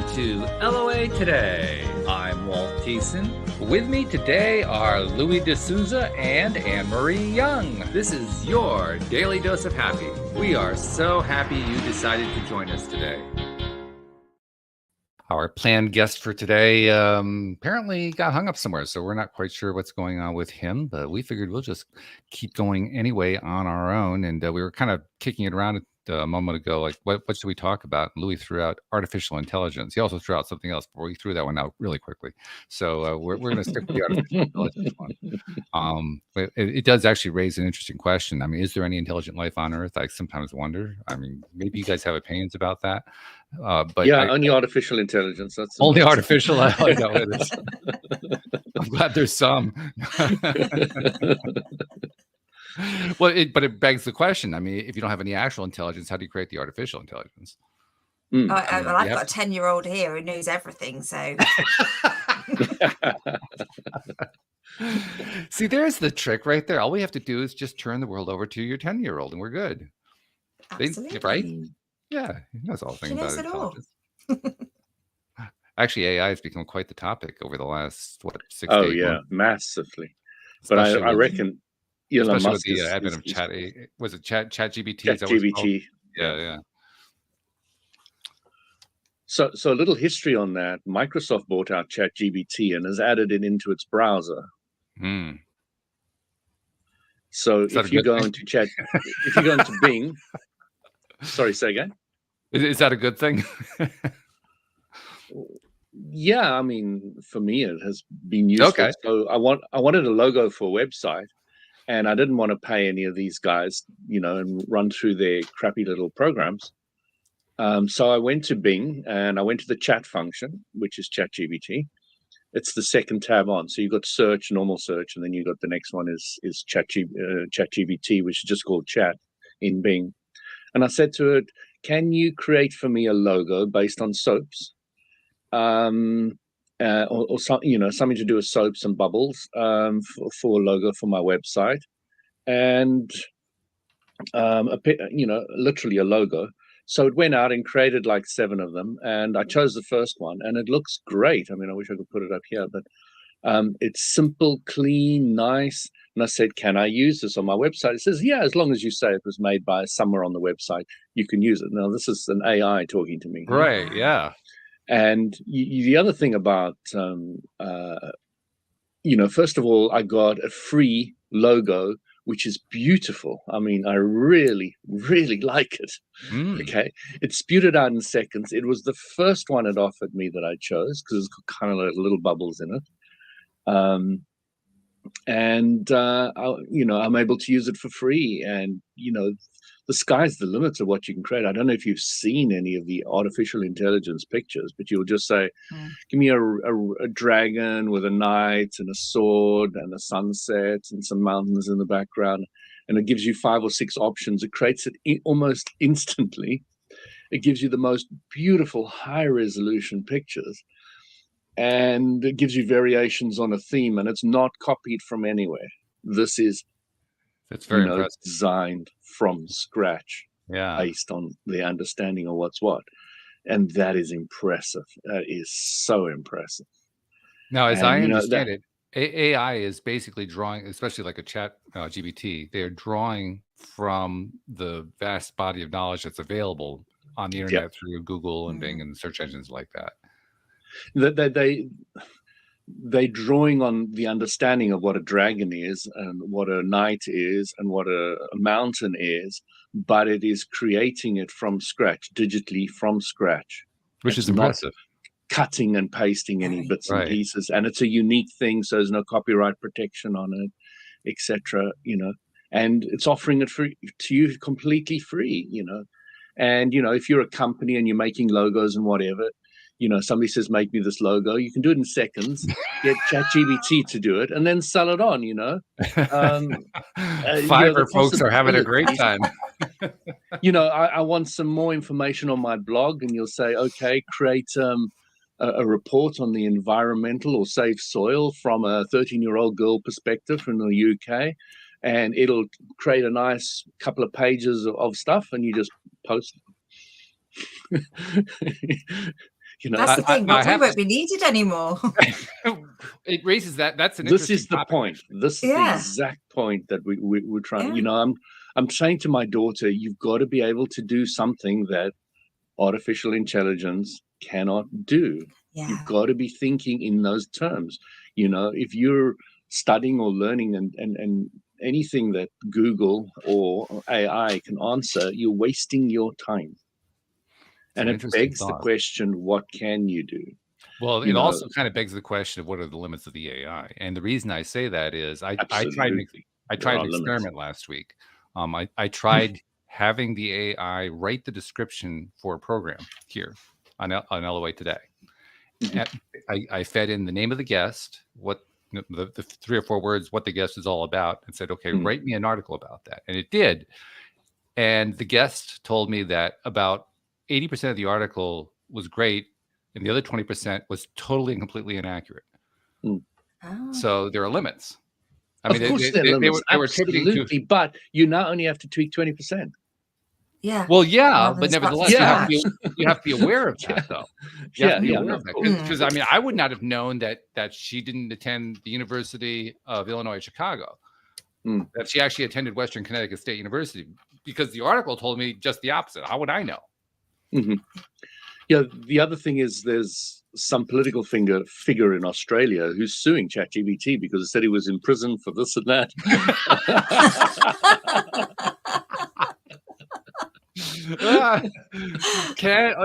to LOA Today. I'm Walt Thiessen. With me today are Louis D'Souza and Anne-Marie Young. This is your Daily Dose of Happy. We are so happy you decided to join us today. Our planned guest for today apparently got hung up somewhere, so we're not quite sure what's going on with him, but we figured we'll just keep going anyway on our own. And we were kind of kicking it around a moment ago, like, what should we talk about? And Louis threw out artificial intelligence. He also threw out something else, but we threw that one out really quickly. So we're going to stick with the artificial intelligence one. It does actually raise an interesting question. I mean, is there any intelligent life on Earth? I sometimes wonder. I mean, maybe you guys have opinions about that. But yeah, only artificial intelligence. That's only artificial. I know it is. I'm glad there's some. Well, but it begs the question. I mean, if you don't have any actual intelligence, how do you create the artificial intelligence? Well, I've got a 10-year-old here who knows everything. So, see, there's the trick right there. All we have to do is just turn the world over to your 10-year-old, and we're good. Absolutely. Right? Yeah, he knows all things about intelligence. All. Actually, AI has become quite the topic over the last 6 Oh, to 8 yeah, months. massively. But I reckon Elon Musk with the advent of chat. Was it chat GBT? ChatGPT. Yeah. So a little history on that. Microsoft bought out ChatGPT and has added it into its browser. So if you go into Bing, sorry, say again. Is that a good thing? Yeah, I mean, for me, it has been useful. Okay. So I wanted a logo for a website, and I didn't want to pay any of these guys, and run through their crappy little programs. So I went to Bing and I went to the chat function, which is ChatGPT. It's the second tab on. So you've got search, normal search, and then you've got the next one is ChatGPT, which is just called chat in Bing. And I said to it, can you create for me a logo based on soaps? Or something to do with soaps and bubbles for a logo for my website, and literally a logo. So it went out and created like 7 of them, and I chose the first one, and it looks great. I mean, I wish I could put it up here, but it's simple, clean, nice. And I said, can I use this on my website? It says, yeah, as long as you say it was made by somewhere on the website, you can use it. Now, this is an AI talking to me. Right, yeah. And the other thing about, first of all, I got a free logo, which is beautiful. I mean, I really, really like it. Okay. It spewed it out in seconds. It was the first one it offered me that I chose because it's got kind of like little bubbles in it. I'm able to use it for free. And, the sky's the limit of what you can create. I don't know if you've seen any of the artificial intelligence pictures, but you'll just say, give me a dragon with a knight and a sword and a sunset and some mountains in the background. And it gives you 5 or 6 options. It creates it almost instantly. It gives you the most beautiful high resolution pictures. And it gives you variations on a theme, and it's not copied from anywhere. This is very impressive. Designed from scratch, based on the understanding of what's what. And that is impressive. That is so impressive. Now, as I understand it, AI is basically drawing, especially like a chat GPT, they're drawing from the vast body of knowledge that's available on the internet through Google and Bing and search engines like that. They're drawing on the understanding of what a dragon is and what a knight is and what a mountain is, but it is creating it from scratch, digitally from scratch. Which is impressive. Not cutting and pasting any bits and pieces. And it's a unique thing, so there's no copyright protection on it, etc. And it's offering it to you completely free, And, if you're a company and you're making logos and whatever, somebody says, make me this logo. You can do it in seconds, get ChatGPT to do it, and then sell it on, Fiverr folks are having a great time. I want some more information on my blog, and you'll say, okay, create a report on the environmental or safe soil from a 13-year-old girl perspective from the UK. And it'll create a nice couple of pages of stuff, and you just post it. That's the thing. We won't be needed anymore. It raises that. That's an This interesting is the topic. point. This is the exact point that we're trying. I'm saying to my daughter, you've got to be able to do something that artificial intelligence cannot do. You've got to be thinking in those terms. If you're studying or learning and anything that Google or AI can answer, you're wasting your time. And it begs the question, what can you do? Well, it also kind of begs the question of what are the limits of the AI? And the reason I say that is I tried an experiment last week. I tried having the AI write the description for a program here on LOA Today. I fed in the name of the guest, what the 3 or 4 words, what the guest is all about, and said, okay, write me an article about that. And it did. And the guest told me that about 80% of the article was great, and the other 20% was totally and completely inaccurate. So there are limits. I mean, of course there are limits. Absolutely, but you now only have to tweak 20%. Yeah. Well, yeah, but nevertheless, you have to be aware of that, though. Because I mean, I would not have known that she didn't attend the University of Illinois Chicago. That she actually attended Western Connecticut State University, because the article told me just the opposite. How would I know? Yeah. The other thing is there's some political figure in Australia who's suing ChatGPT because it said he was in prison for this and that.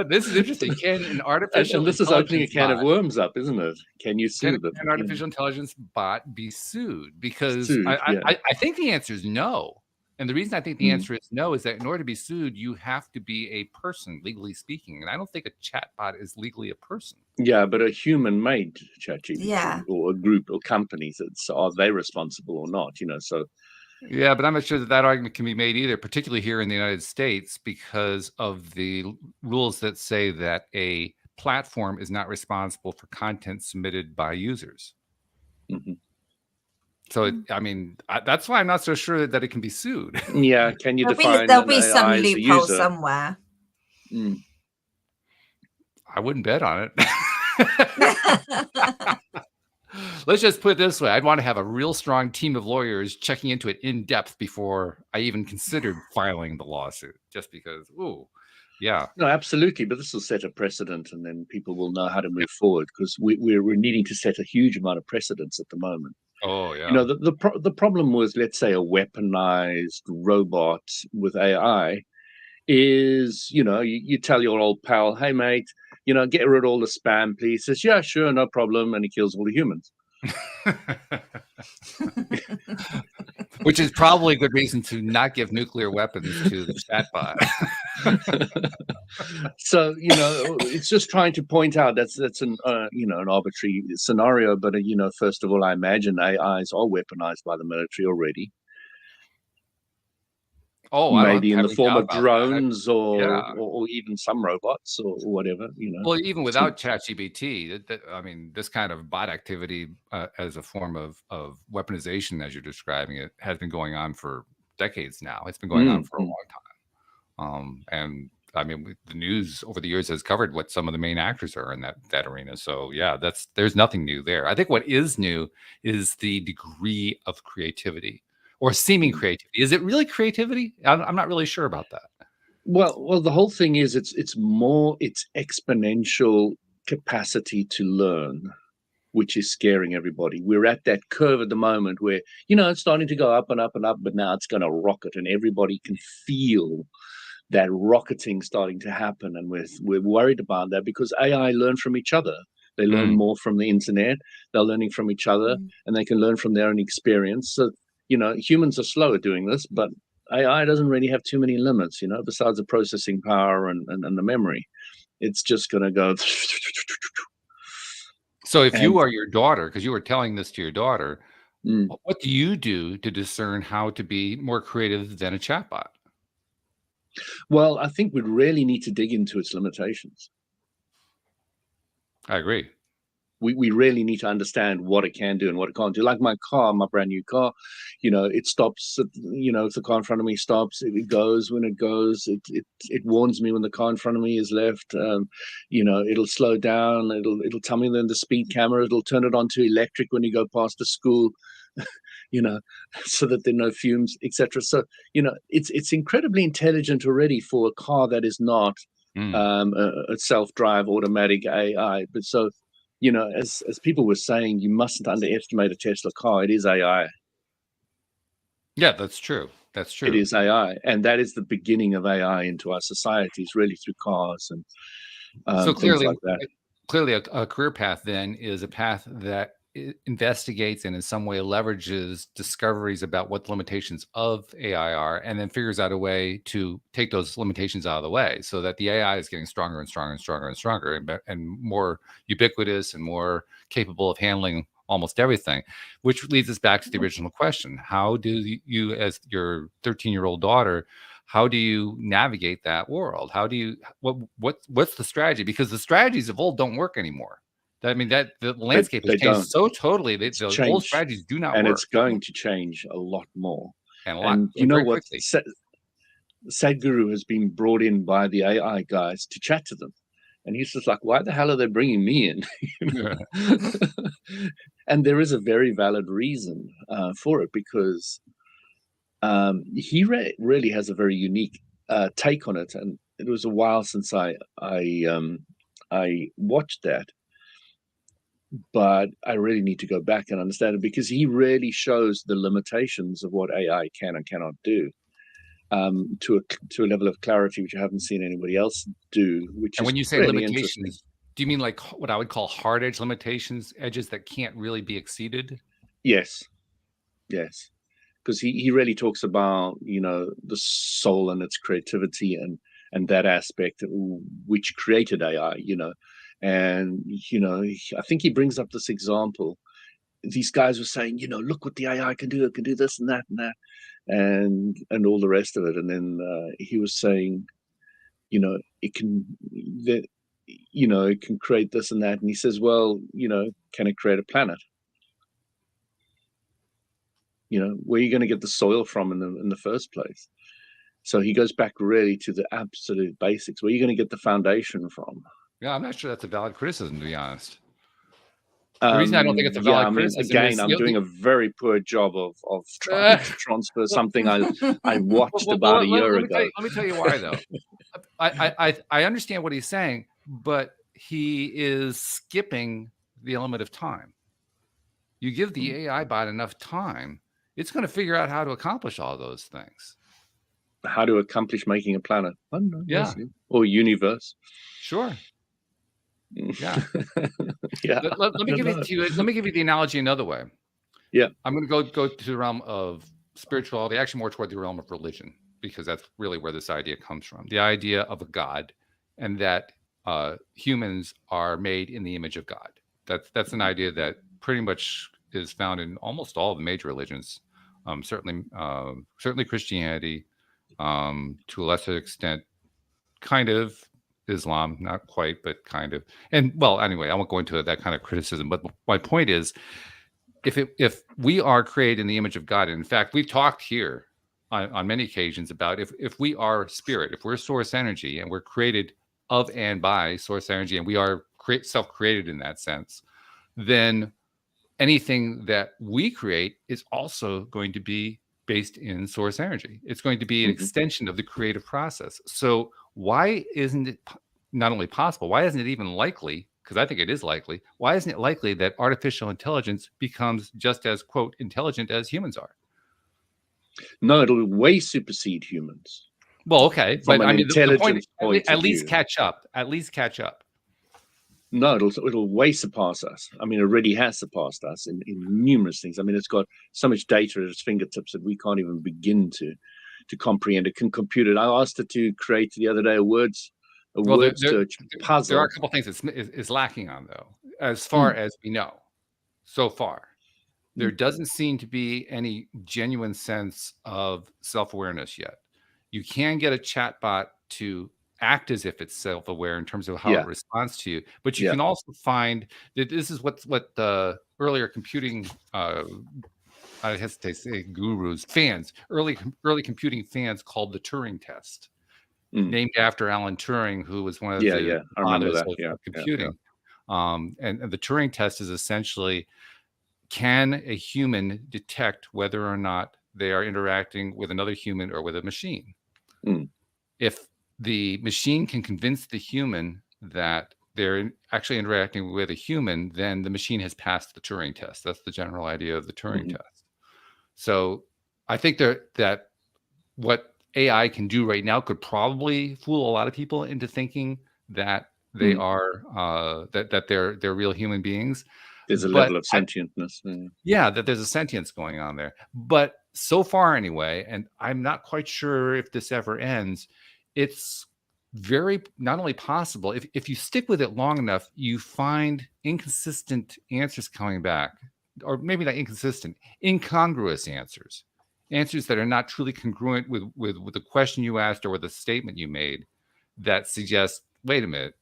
This is interesting. Can an artificial and this is opening a can of worms up, isn't it? Can you sue them? Can an artificial intelligence bot be sued? Because I think the answer is no. And the reason I think the answer is no is that in order to be sued, you have to be a person, legally speaking. And I don't think a chatbot is legally a person. Yeah, but a human-made ChatGPT or a group or companies, are they responsible or not? So. Yeah, but I'm not sure that argument can be made either, particularly here in the United States, because of the rules that say that a platform is not responsible for content submitted by users. So, I mean, that's why I'm not so sure that it can be sued. Yeah, can you define there'll be some loophole somewhere. I wouldn't bet on it. Let's just put it this way. I'd want to have a real strong team of lawyers checking into it in depth before I even considered filing the lawsuit, just because, No, absolutely. But this will set a precedent, and then people will know how to move forward, because we're needing to set a huge amount of precedents at the moment. Oh, yeah. The problem was, let's say, a weaponized robot with AI is, you tell your old pal, hey, mate, get rid of all the spam, please. He says, yeah, sure, no problem. And he kills all the humans. Which is probably a good reason to not give nuclear weapons to the chatbot. So, it's just trying to point out that's an arbitrary scenario. But, first of all, I imagine AIs are weaponized by the military already. Oh, maybe in the form of drones or even some robots or whatever, Well, even without ChatGPT, I mean, this kind of bot activity as a form of weaponization, as you're describing it, has been going on for decades now. It's been going on for a long time. And I mean, the news over the years has covered what some of the main actors are in that arena. So yeah, there's nothing new there. I think what is new is the degree of creativity. Or seeming creativity. Is it really creativity? I'm not really sure about that. Well, the whole thing is it's exponential capacity to learn, which is scaring everybody. We're at that curve at the moment where, it's starting to go up and up and up, but now it's going to rocket, and everybody can feel that rocketing starting to happen. And we're worried about that because AI learn from each other. They learn more from the internet. They're learning from each other, and they can learn from their own experience. So, humans are slow at doing this, but AI doesn't really have too many limits, besides the processing power and the memory. It's just going to go. So if you are your daughter, because you were telling this to your daughter, what do you do to discern how to be more creative than a chatbot? Well, I think we'd really need to dig into its limitations. I agree. We really need to understand what it can do and what it can't do. Like my car, my brand new car, it stops. If the car in front of me stops, it goes when it goes. It warns me when the car in front of me is left. It'll slow down. It'll tell me then the speed camera. It'll turn it on to electric when you go past the school. So that there are no fumes, etc. So it's incredibly intelligent already for a car that is not a self-drive automatic AI. But so as people were saying, you mustn't underestimate a Tesla car. It is AI. Yeah, that's true. That's true. It is AI, and that is the beginning of AI into our societies, really through cars and so clearly, things like that. Clearly, a career path then is a path that investigates and in some way leverages discoveries about what the limitations of AI are, and then figures out a way to take those limitations out of the way, so that the AI is getting stronger and stronger and stronger and stronger, and more ubiquitous and more capable of handling almost everything. Which leads us back to the original question: how do you, as your 13-year-old daughter, how do you navigate that world? How do you what's the strategy? Because the strategies of old don't work anymore. I mean, that the landscape has changed so totally. The old strategies do not work, and it's going to change a lot more. And a lot, and you know what? Sadhguru has been brought in by the AI guys to chat to them, and he's just like, "Why the hell are they bringing me in?" And there is a very valid reason for it, because he really has a very unique take on it, and it was a while since I watched that, but I really need to go back and understand it, because he really shows the limitations of what AI can and cannot do, to a level of clarity which I haven't seen anybody else do. And when you say really limitations, do you mean like what I would call hard edge limitations, edges that can't really be exceeded? Yes. Because he really talks about the soul and its creativity and that aspect which created AI, and I think he brings up this example. These guys were saying, look what the AI can do. It can do this and that and that, and all the rest of it. And then he was saying, it can it can create this and that. And he says, well, can it create a planet? Where are you going to get the soil from in the first place? So he goes back really to the absolute basics. Where are you going to get the foundation from? Yeah, I'm not sure that's a valid criticism, to be honest. The reason I don't think it's a valid criticism is I'm doing a very poor job of trying to transfer something I watched about a year ago. Let me tell you why, though. I understand what he's saying, but he is skipping the element of time. You give the AI bot enough time, it's going to figure out how to accomplish all those things. How to accomplish making a planet? I don't know, yeah, or universe. Sure. Yeah. Yeah. Let me give it to you. Let me give you the analogy another way. Yeah. I'm going to go to the realm of spirituality, actually more toward the realm of religion, because that's really where this idea comes from. The idea of a God, and that humans are made in the image of God. That's an idea that pretty much is found in almost all the major religions. Certainly Christianity, to a lesser extent, kind of Islam, not quite, but kind of. And well, anyway, I won't go into that kind of criticism. But my point is, if we are created in the image of God, and in fact, we've talked here on many occasions about if we are spirit, if we're source energy, and we're created of and by source energy, and we are self-created in that sense, then anything that we create is also going to be based in source energy. It's going to be an extension of the creative process. So why isn't it not only possible, why isn't it even likely, because I think it is likely, why isn't it likely that artificial intelligence becomes just as, quote, intelligent as humans are? No, it'll way supersede humans. Well, okay, but I mean, the point, at least catch up. At least catch up. No, it'll way surpass us. I mean, it already has surpassed us in numerous things. I mean, it's got so much data at its fingertips that we can't even begin to comprehend. It can compute it. I asked it to create the other day a word search puzzle. There are a couple of things it's lacking on, though, as far as we know so far. There doesn't seem to be any genuine sense of self-awareness yet. You can get a chatbot to act as if it's self-aware in terms of how it responds to you. But you can also find that this is what the earlier computing I hesitate to say gurus, fans, early computing fans called the Turing test, named after Alan Turing, who was one of the fathers of computing. And the Turing test is essentially, can a human detect whether or not they are interacting with another human or with a machine? If the machine can convince the human that they're actually interacting with a human, then the machine has passed the Turing test. That's the general idea of the Turing test. So I think that what AI can do right now could probably fool a lot of people into thinking that they are that they're real human beings. There's a level of sentientness. That there's a sentience going on there. But so far anyway, and I'm not quite sure if this ever ends, it's very not only possible, if you stick with it long enough, you find inconsistent answers coming back, or maybe not inconsistent, incongruous answers that are not truly congruent with the question you asked or with the statement you made, that suggests, wait a minute,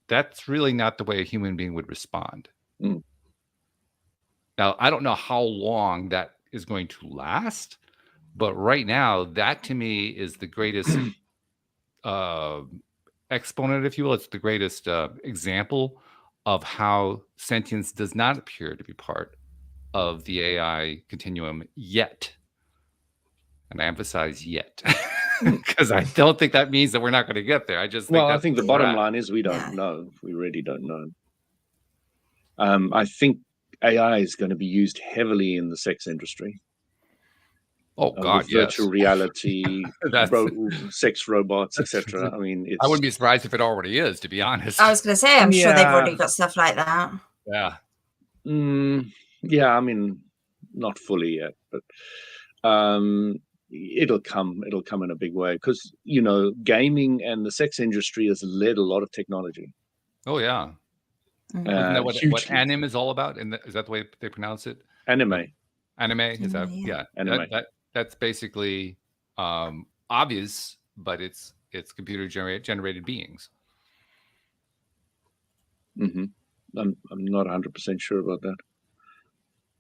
that's really not the way a human being would respond. Now, I don't know how long that is going to last, but right now, that to me is the greatest exponent, if you will. It's the greatest example of how sentience does not appear to be part of the AI continuum yet. And I emphasize yet, because I don't think that means that we're not going to get there. I just think I think the bottom line is we don't know. We really don't know. I think AI is going to be used heavily in the sex industry. Oh God, virtual reality, sex robots, etc. I mean, I wouldn't be surprised if it already is, to be honest. I was going to say, I'm sure they've already got stuff like that. Yeah. I mean, not fully yet, but it'll come in a big way, because gaming and the sex industry has led a lot of technology. Oh yeah. Isn't that what anime is all about? Is that the way they pronounce it? Anime. Anime is that? Yeah. Anime. That's basically obvious, but it's computer generated beings. I'm not 100% sure about that.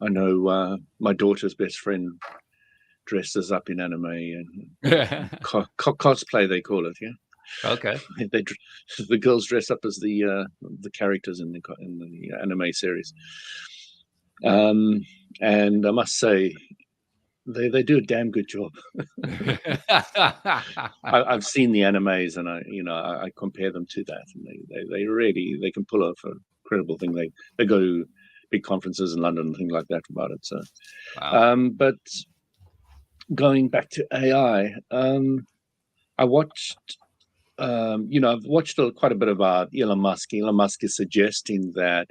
I know my daughter's best friend dresses up in anime and cosplay, they call it. Yeah. Okay. The girls dress up as the characters in the anime series. And I must say, they do a damn good job. I've seen the animes, and I compare them to that, and they really can pull off a credible thing. They go to big conferences in London and things like that about it. So, but going back to AI, I watched. I've watched quite a bit about Elon Musk. Elon Musk is suggesting that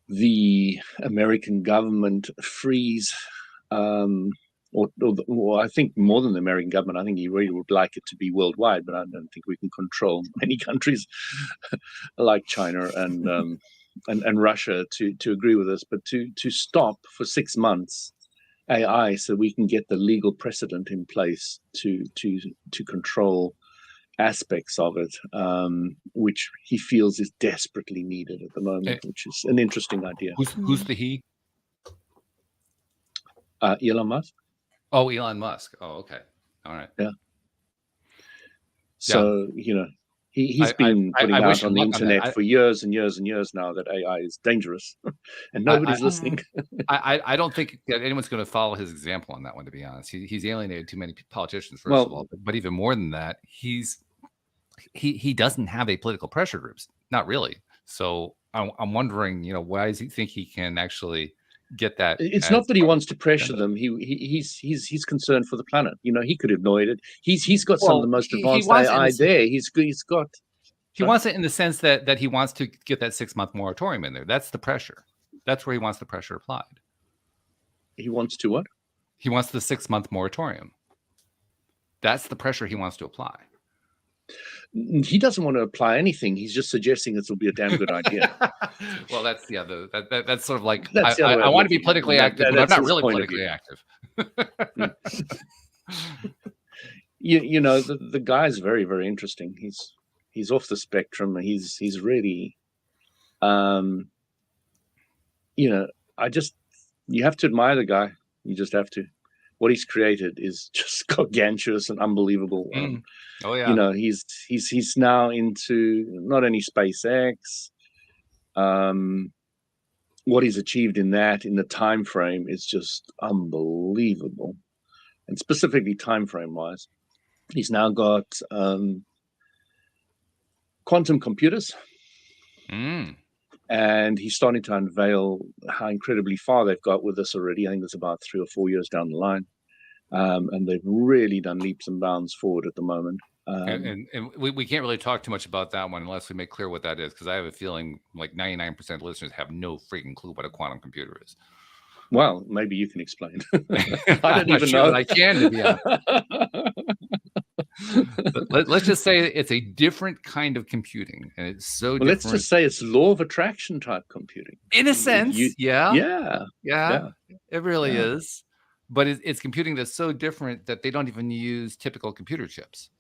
the American government frees, or I think more than the American government, I think he really would like it to be worldwide, but I don't think we can control many countries like China and Russia to agree with us, but to stop for 6 months AI, so we can get the legal precedent in place to control aspects of it, which he feels is desperately needed at the moment, which is an interesting idea. Who's the he? Elon Musk. Oh, Elon Musk. Oh, okay. All right. Yeah. So, he's been putting out on the internet for years and years and years now that AI is dangerous, and nobody's listening. I don't think that anyone's going to follow his example on that one, to be honest. He's alienated too many politicians, first of all. But even more than that, he doesn't have a political pressure groups. Not really. So I'm wondering, why does he think he can actually get that? It's not that he wants to pressure them. He's concerned for the planet. He could avoid it. He's got some of the most advanced AI there. He wants it in the sense that he wants to get that 6-month moratorium in there. That's the pressure. That's where he wants the pressure applied. He wants to what? He wants the 6-month moratorium. That's the pressure he wants to apply. He doesn't want to apply anything. He's just suggesting this will be a damn good idea. Well, that's that's sort of like I want to be politically active, but I'm not really politically active. you know, the guy's very, very interesting. He's off the spectrum. He's really, you know, you have to admire the guy. You just have to. What he's created is just gargantuous and unbelievable. Oh yeah. You know, he's now into not only SpaceX. What he's achieved in the time frame is just unbelievable, and specifically time frame wise, he's now got quantum computers. And he's starting to unveil how incredibly far they've got with this already. I think it's about 3 or 4 years down the line. And they've really done leaps and bounds forward at the moment. And we can't really talk too much about that one unless we make clear what that is, because I have a feeling like 99% of listeners have no freaking clue what a quantum computer is. Well, maybe you can explain. I don't even know. I can, yeah. Let's just say it's a different kind of computing, and it's so different. Let's just say it's law of attraction type computing. In a sense, yeah, it really is. But it's computing that's so different that they don't even use typical computer chips.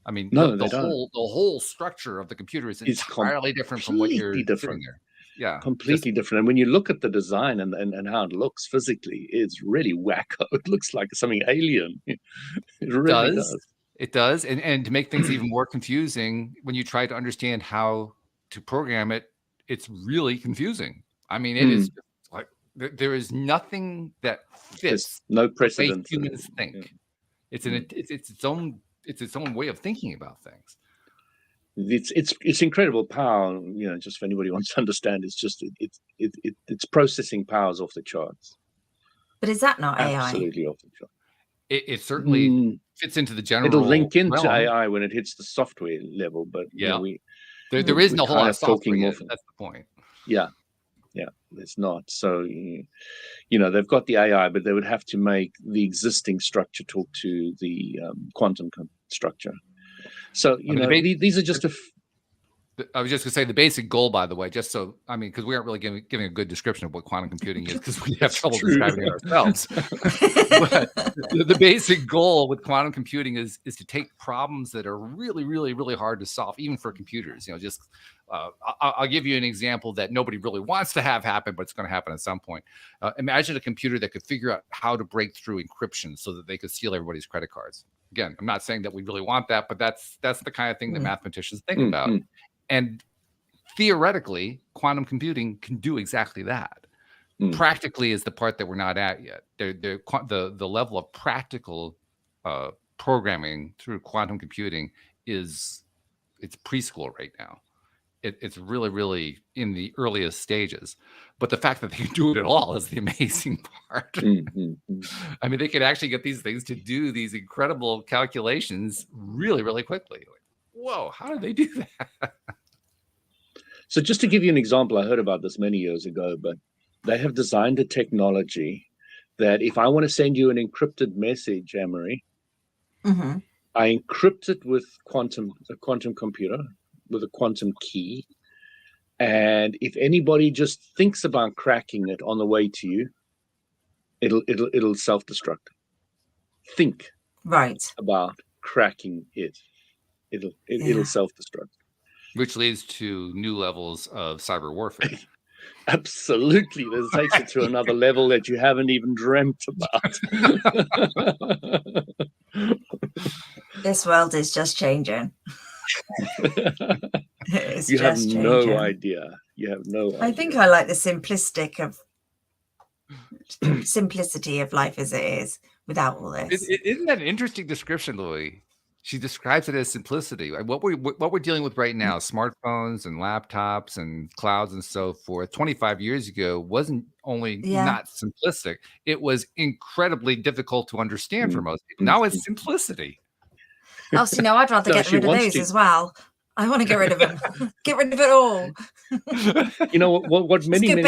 I mean, the whole structure of the computer is entirely different from what you're sitting there. Yeah, completely different. And when you look at the design and how it looks physically, it's really wacko. It looks like something alien. It really does. It does. And to make things even more confusing, when you try to understand how to program it, it's really confusing. I mean, it is like there is nothing that fits. There's no precedent. The way humans think. Yeah. It's its own way of thinking about things. It's incredible power. You know, just for anybody who wants to understand, it's just it's processing powers off the charts. But is that not AI? Absolutely off the charts. It certainly fits into the general. It'll link into AI when it hits the software level, but there isn't a whole lot of software yet. That's the point. Yeah, there's not. So you know, they've got the AI, but they would have to make the existing structure talk to the quantum structure. So you know, these are just I was just going to say the basic goal, by the way, just so, I mean, because we aren't really giving a good description of what quantum computing is, because we have trouble describing it ourselves. But the basic goal with quantum computing is to take problems that are really, really, really hard to solve, even for computers. You know, just I'll give you an example that nobody really wants to have happen, but it's going to happen at some point. Imagine a computer that could figure out how to break through encryption so that they could steal everybody's credit cards. Again, I'm not saying that we really want that, but that's the kind of thing that mathematicians think about. And theoretically, quantum computing can do exactly that. Practically is the part that we're not at yet. The level of practical programming through quantum computing it's preschool right now. It's really, really in the earliest stages. But the fact that they can do it at all is the amazing part. I mean, they can actually get these things to do these incredible calculations really, really quickly. Like, whoa, how did they do that? So just to give you an example, I heard about this many years ago, but they have designed a technology that if I want to send you an encrypted message, Anne-Marie, I encrypt it with a quantum computer with a quantum key. And if anybody just thinks about cracking it on the way to you, it'll self-destruct. Think about cracking it. It'll self-destruct. Which leads to new levels of cyber warfare. Absolutely. This takes it to another level that you haven't even dreamt about. This world is just changing. You have no idea. I think I like the simplicity of life as it is without all this. Isn't that an interesting description, Louis? She describes it as simplicity. What we're dealing with right now, smartphones and laptops and clouds and so forth, 25 years ago wasn't only not simplistic, it was incredibly difficult to understand for most people. Now it's simplicity. Oh, so I'd rather get rid of those as well. I want to get rid of them. Get rid of it all. You know what many people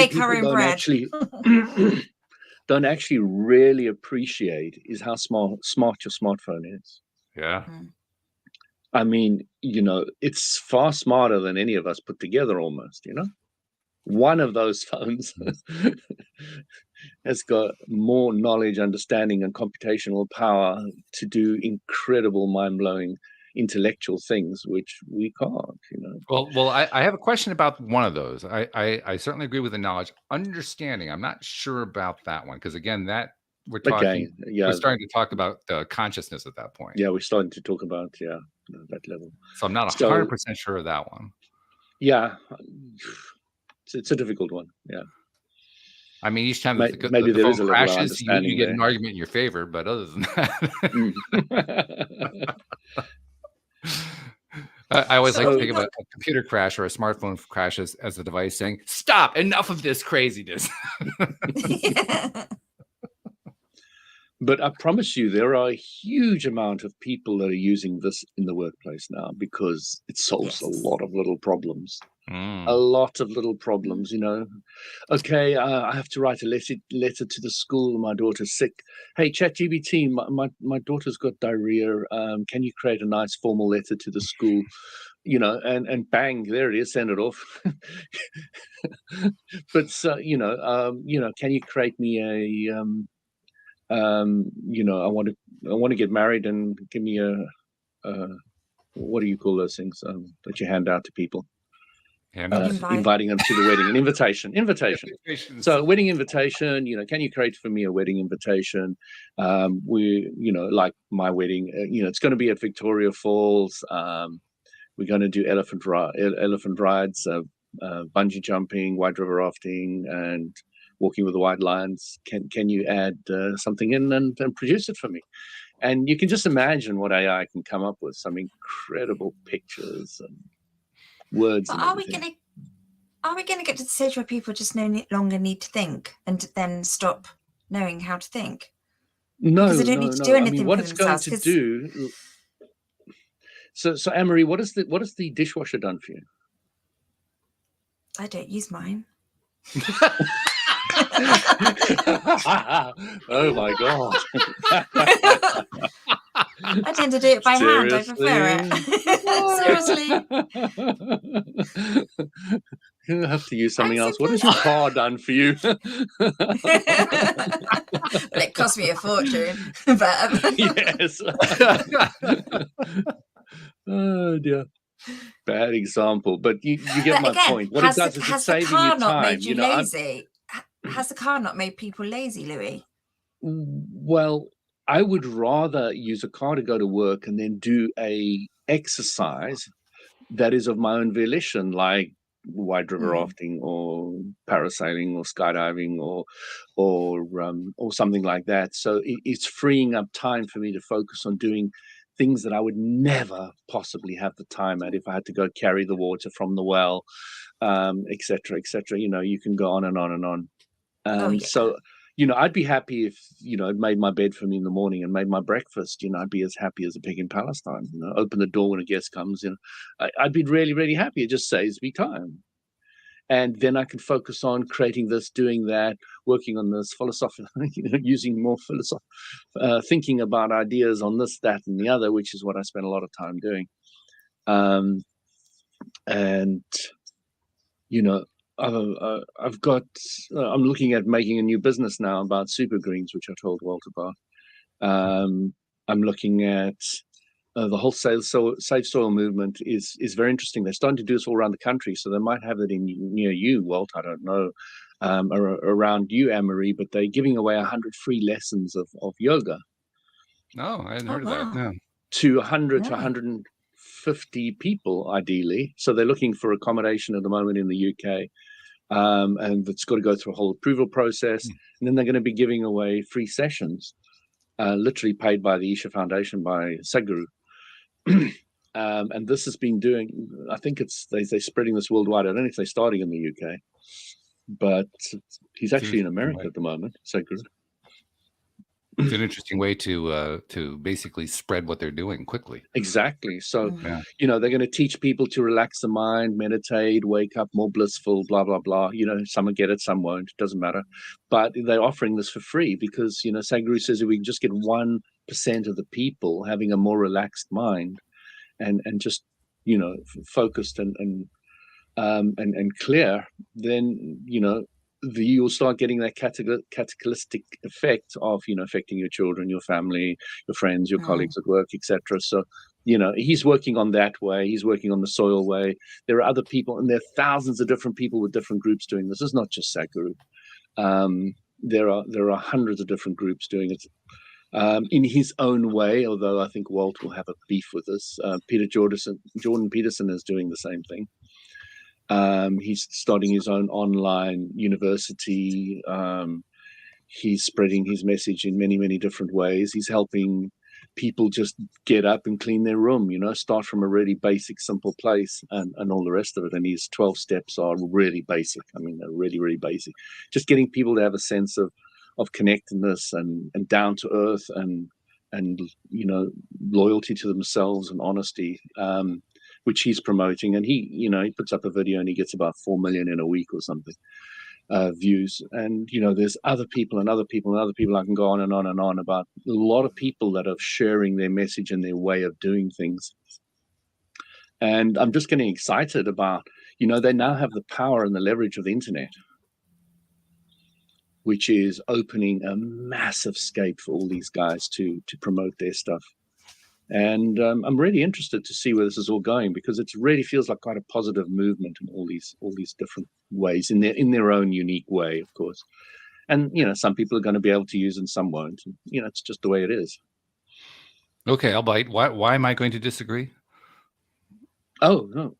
don't actually really appreciate is how smart your smartphone is. Yeah. I mean, you know, it's far smarter than any of us put together almost, you know? one of those phones has got more knowledge, understanding, and computational power to do incredible, mind-blowing intellectual things, which we can't, Well, I have a question about one of those. I certainly agree with the knowledge. Understanding, I'm not sure about that one, because again, that we're Again, starting to talk about consciousness at that point. Yeah, we're starting to talk about that level. So I'm not 100% sure of that one. Yeah, it's a difficult one. Yeah. I mean, each time maybe the there phone is a level of crashes, understanding you get there. an argument in your favor, but other than that, I always like to think of a computer crash or a smartphone crash as a device saying, "Stop! Enough of this craziness." But I promise you, there are a huge amount of people that are using this in the workplace now because it solves a lot of little problems. A lot of little problems, Okay, I have to write a letter to the school. My daughter's sick. Hey, ChatGPT, my daughter's got diarrhea. Can you create a nice formal letter to the school? And bang, there it is. Send it off. But can you create me a I want to get married and give me a what do you call those things that you hand out to people? Inviting them to the wedding, an invitation. So wedding invitation, can you create for me a wedding invitation? Like my wedding, it's going to be at Victoria Falls. We're going to do elephant rides, bungee jumping, white river rafting, and walking with the white lions. Can you add something in and produce it for me? And you can just imagine what AI can come up with, some incredible pictures and words. But are we going to get to the stage where people just no longer need to think and then stop knowing how to think? No, because they don't need to do anything what for it's themselves. going to do. So Anne-Marie, what has the dishwasher done for you? I don't use mine. Oh my God. I tend to do it by hand. I prefer it. Seriously. You have to use something else. What has your car done for you? Well, it cost me a fortune. But yes. Oh dear. Bad example, but you get my point. What it does is it's saving you time. Has the car not made you lazy? Has the car not made people lazy, Louis? Well, I would rather use a car to go to work and then do a exercise that is of my own volition, like white river rafting or parasailing or skydiving or something like that. So it's freeing up time for me to focus on doing things that I would never possibly have the time at if I had to go carry the water from the well, et cetera, et cetera. You can go on and on and on. So, I'd be happy if, it made my bed for me in the morning and made my breakfast. I'd be as happy as a pig in Palestine. Open the door when a guest comes. I'd be really, really happy. It just saves me time. And then I can focus on creating this, doing that, working on this philosophical, using more thinking about ideas on this, that, and the other, which is what I spend a lot of time doing. I'm looking at making a new business now about super greens, which I told Walt about. I'm looking at the whole safe soil movement is very interesting. They're starting to do this all around the country, so they might have it near you, Walt. I don't know, around you, Anne-Marie, but they're giving away 100 free lessons of yoga. No, I hadn't heard of that. No. To 100 to 150 people, ideally. So they're looking for accommodation at the moment in the UK. And it's got to go through a whole approval process. And then they're going to be giving away free sessions, literally paid by the Isha Foundation, by Sadhguru. And this has been doing, I think they're spreading this worldwide. I don't know if they're starting in the UK, but he's actually in America at the moment, Sadhguru. It's an interesting way to basically spread what they're doing quickly. Exactly. So, they're going to teach people to relax the mind, meditate, wake up more blissful, blah, blah, blah. Some will get it, some won't. It doesn't matter. But they're offering this for free because, Sadhguru says if we can just get 1% of the people having a more relaxed mind and just, focused and and clear, then you'll start getting that cataclysmic effect of affecting your children, your family, your friends, your colleagues at work, etc. So he's working on that way. He's working on the soil way. There are other people, and there are thousands of different people with different groups doing this. It's not just Sadhguru. There are hundreds of different groups doing it in his own way. Although I think Walt will have a beef with this. Jordan Peterson is doing the same thing. He's starting his own online university. He's spreading his message in many, many different ways. He's helping people just get up and clean their room, start from a really basic, simple place and all the rest of it. And his 12 steps are really basic. I mean, they're really, really basic. Just getting people to have a sense of connectedness and down to earth and loyalty to themselves and honesty, which he's promoting. And he puts up a video and he gets about 4 million in a week or something views. And there's other people and other people and other people. I can go on and on and on about a lot of people that are sharing their message and their way of doing things. And I'm just getting excited about they now have the power and the leverage of the internet, which is opening a massive scape for all these guys to promote their stuff. And I'm really interested to see where this is all going, because it really feels like quite a positive movement in all these different ways, in their own unique way, of course. And some people are going to be able to use it and some won't. And, it's just the way it is. Okay, I'll bite. Why am I going to disagree? Oh no!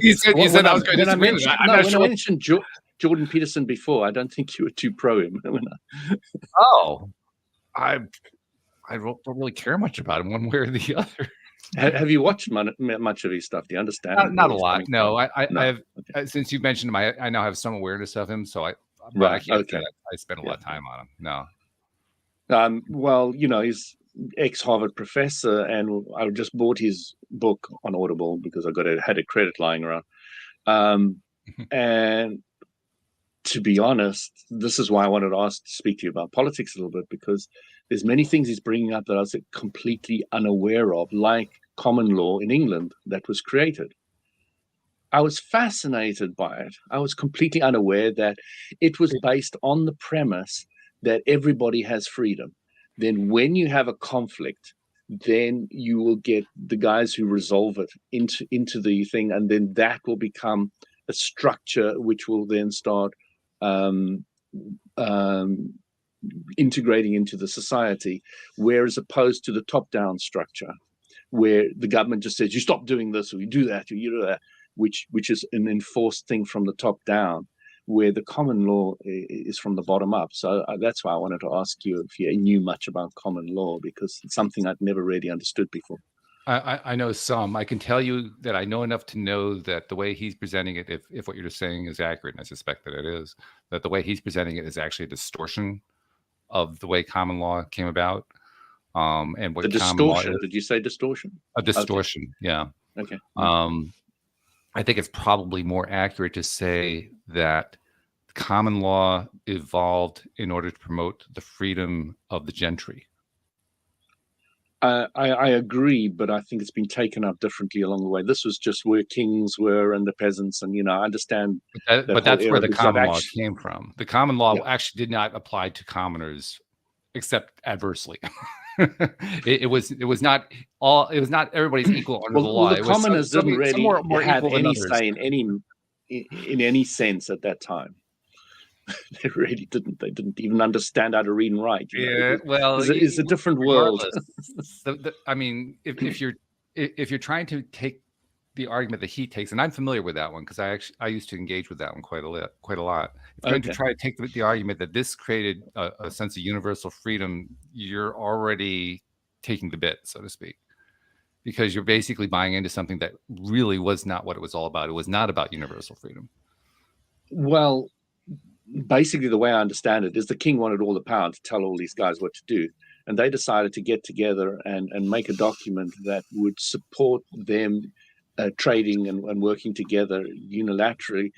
You said I was going to disagree. When I mentioned Jordan Peterson before, I don't think you were too pro him. Oh, I don't really care much about him one way or the other. Have you watched much of his stuff? Do you understand? Not a lot. No, I have. Okay. Since you've mentioned him, I now have some awareness of him. So I can't say I spent a lot of time on him. No. Well, he's ex-Harvard professor, and I just bought his book on Audible because I had a credit lying around. And to be honest, this is why I wanted to speak to you about politics a little bit, because there's many things he's bringing up that I was completely unaware of, like common law in England that was created. I was fascinated by it. I was completely unaware that it was based on the premise that everybody has freedom. Then when you have a conflict, then you will get the guys who resolve it into the thing, and then that will become a structure which will then start integrating into the society, whereas opposed to the top-down structure, where the government just says, you stop doing this or you do that or you do that, which is an enforced thing from the top down, where the common law is from the bottom up. So that's why I wanted to ask you if you knew much about common law, because it's something I'd never really understood before. I know some. I can tell you that I know enough to know that the way he's presenting it, if what you're just saying is accurate, and I suspect that it is, that the way he's presenting it is actually a distortion of the way common law came about. And what the distortion? Did you say distortion? A distortion, okay. Yeah. Okay. I think it's probably more accurate to say that common law evolved in order to promote the freedom of the gentry. I agree, but I think it's been taken up differently along the way. This was just where kings were and the peasants, and I understand. But that's where the common law came from. The common law actually did not apply to commoners, except adversely. it was not everybody's equal under the law. Well, the commoners didn't really have any say in any sense at that time. They really didn't. They didn't even understand how to read and write. It's a different world. I mean, if you're trying to take the argument that he takes, and I'm familiar with that one because I used to engage with that one quite a lot. If you're going to try to take the argument that this created a sense of universal freedom, you're already taking the bit, so to speak, because you're basically buying into something that really was not what it was all about. It was not about universal freedom. Well, basically, the way I understand it is the king wanted all the power to tell all these guys what to do. And they decided to get together and make a document that would support them trading and working together unilaterally.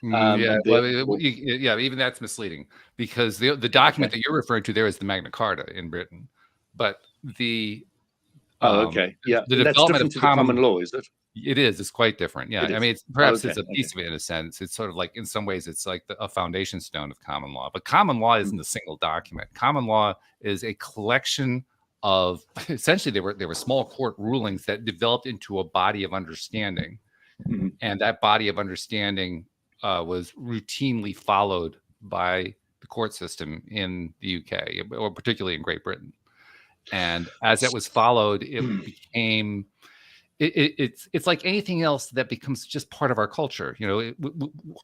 Even that's misleading, because the document that you're referring to there is the Magna Carta in Britain. But the the development of common law, is it? It is. It's quite different. Yeah. It I is. mean, perhaps Okay, it's a piece of it in a sense. It's sort of like, in some ways, it's like a foundation stone of common law. But common law isn't a single document. Common law is a collection of, essentially, they were small court rulings that developed into a body of understanding, and that body of understanding was routinely followed by the court system in the UK, or particularly in Great Britain. And as it was followed, it became it's like anything else that becomes just part of our culture, you know,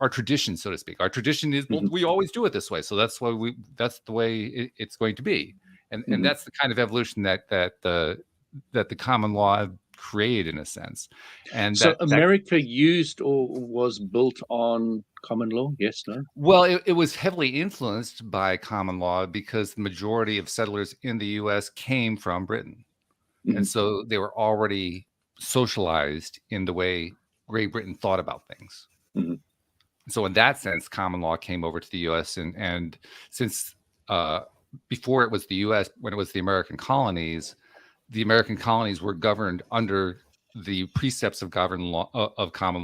our tradition, so to speak. Our tradition is, well, we always do it this way, so that's why that's the way it's going to be, and that's the kind of evolution that the common law created, in a sense. And so America used or was built on common law? Yes, no? Well, it was heavily influenced by common law because the majority of settlers in the U.S. came from Britain. And so they were already socialized in the way Great Britain thought about things. So in that sense, common law came over to the U.S. And since before it was the U.S., when it was the American colonies were governed under the precepts of common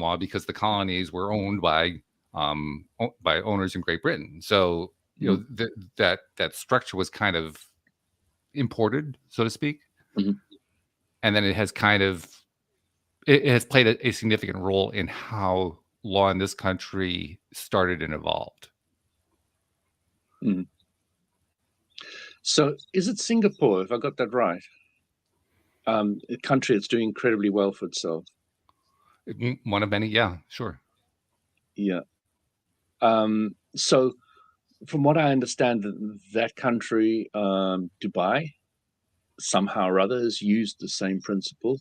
law, because the colonies were owned by owners in Great Britain. So you know that structure was kind of imported, so to speak. And then it has it has played a significant role in how law in this country started and evolved. So is it Singapore, if I got that right? A country that's doing incredibly well for itself. One of many, yeah, sure. Yeah. So from what I understand, that country, Dubai, somehow or other has used the same principle.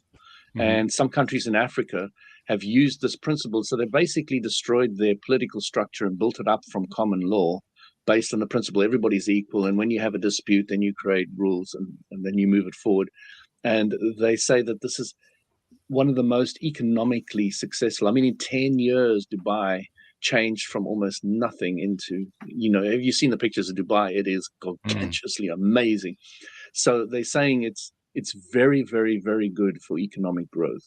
And some countries in Africa have used this principle. So they basically destroyed their political structure and built it up from common law based on the principle everybody's equal. And when you have a dispute, then you create rules and then you move it forward. And they say that this is one of the most economically successful. I mean, in 10 years, Dubai changed from almost nothing into, you know, have you seen the pictures of Dubai? It is gargantuously amazing. So they're saying it's very, very, very good for economic growth.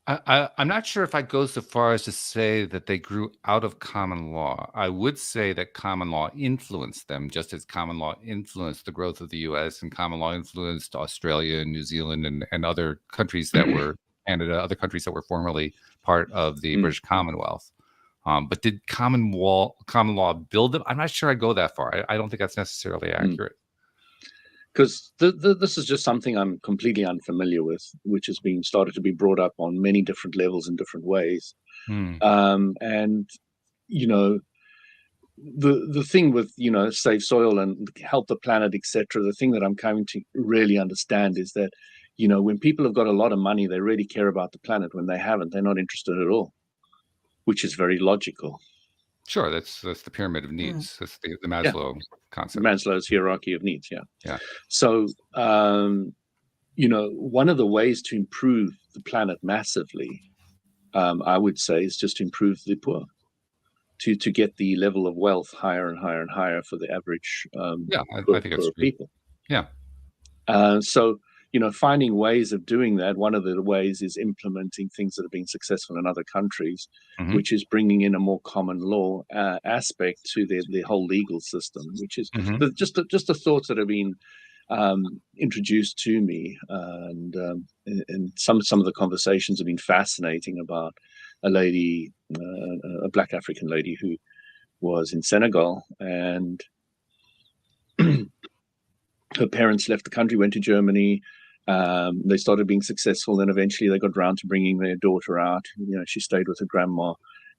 I'm not sure if I go so far as to say that they grew out of common law. I would say that common law influenced them, just as common law influenced the growth of the U.S. and common law influenced Australia and New Zealand and other countries that were Canada, other countries that were formerly part of the British Commonwealth. But did common law build them? I'm not sure I go that far. I don't think that's necessarily accurate. Because this is just something I'm completely unfamiliar with, which is being started to be brought up on many different levels in different ways. And, you know, the thing with, you know, save soil and help the planet, etc., the thing that I'm coming to really understand is that, you know, when people have got a lot of money, they really care about the planet. When they haven't, they're not interested at all, which is very logical. Sure, that's the pyramid of needs. That's the Maslow concept. Maslow's hierarchy of needs. Yeah. So, you know, one of the ways to improve the planet massively, I would say, is just to improve the poor, to get the level of wealth higher and higher and higher for the average I think that's people. Yeah. So, you know, finding ways of doing that. One of the ways is implementing things that have been successful in other countries, which is bringing in a more common law aspect to their whole legal system, which is just the thoughts that have been introduced to me, and some of the conversations have been fascinating about a lady, a Black African lady who was in Senegal, and her parents left the country, went to Germany. They started being successful, and eventually they got around to bringing their daughter out. You know, she stayed with her grandma,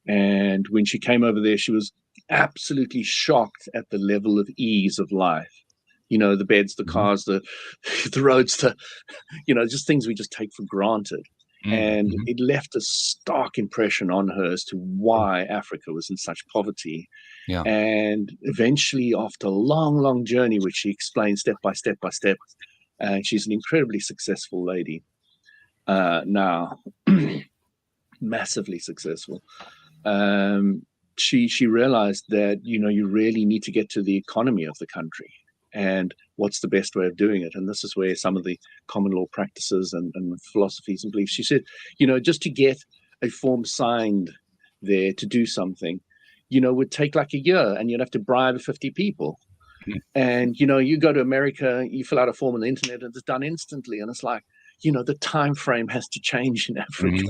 and when she came over there, she was absolutely shocked at the level of ease of life. You know, the beds, the cars, the roads, you know, just things we just take for granted. And it left a stark impression on her as to why Africa was in such poverty. Yeah. And eventually, after a long, long journey, which she explained step by step by step, and she's an incredibly successful lady now, massively successful. She realized that, you know, you really need to get to the economy of the country. and what's the best way of doing it. And this is where some of the common law practices and philosophies and beliefs, she said, just to get a form signed there to do something, would take like a year, and you'd have to bribe 50 people. And you go to America, you fill out a form on the internet, and it's done instantly. And it's like, the time frame has to change in Africa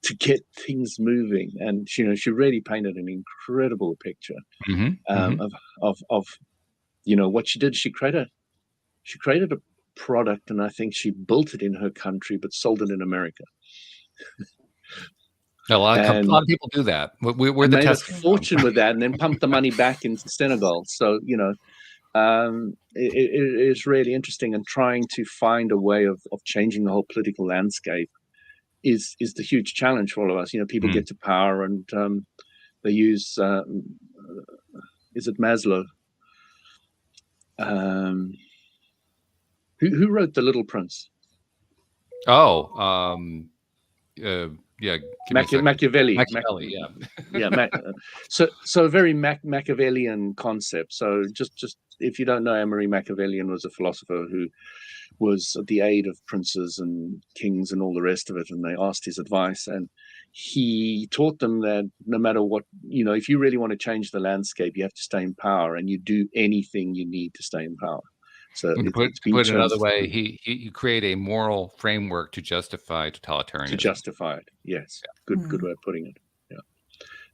to get things moving. And she really painted an incredible picture of what she did. She created a product, and I think she built it in her country but sold it in America. A lot of people do that. We're the made a test fortune with that, and then pumped the money back into Senegal. So it is really interesting, and trying to find a way of changing the whole political landscape is the huge challenge for all of us. People get to power, and they use is it Maslow? Who wrote The Little Prince? Yeah. Machiavelli. Machiavelli, yeah. Yeah. So a very Machiavellian concept. So just if you don't know, Anne-Marie Machiavellian was a philosopher who was at the aid of princes and kings and all the rest of it, and they asked his advice, and he taught them that no matter what, if you really want to change the landscape, you have to stay in power, and you do anything you need to stay in power. So to put it another way, he create a moral framework to justify totalitarianism. To justify it, yes. Yeah. Good way of putting it. Yeah.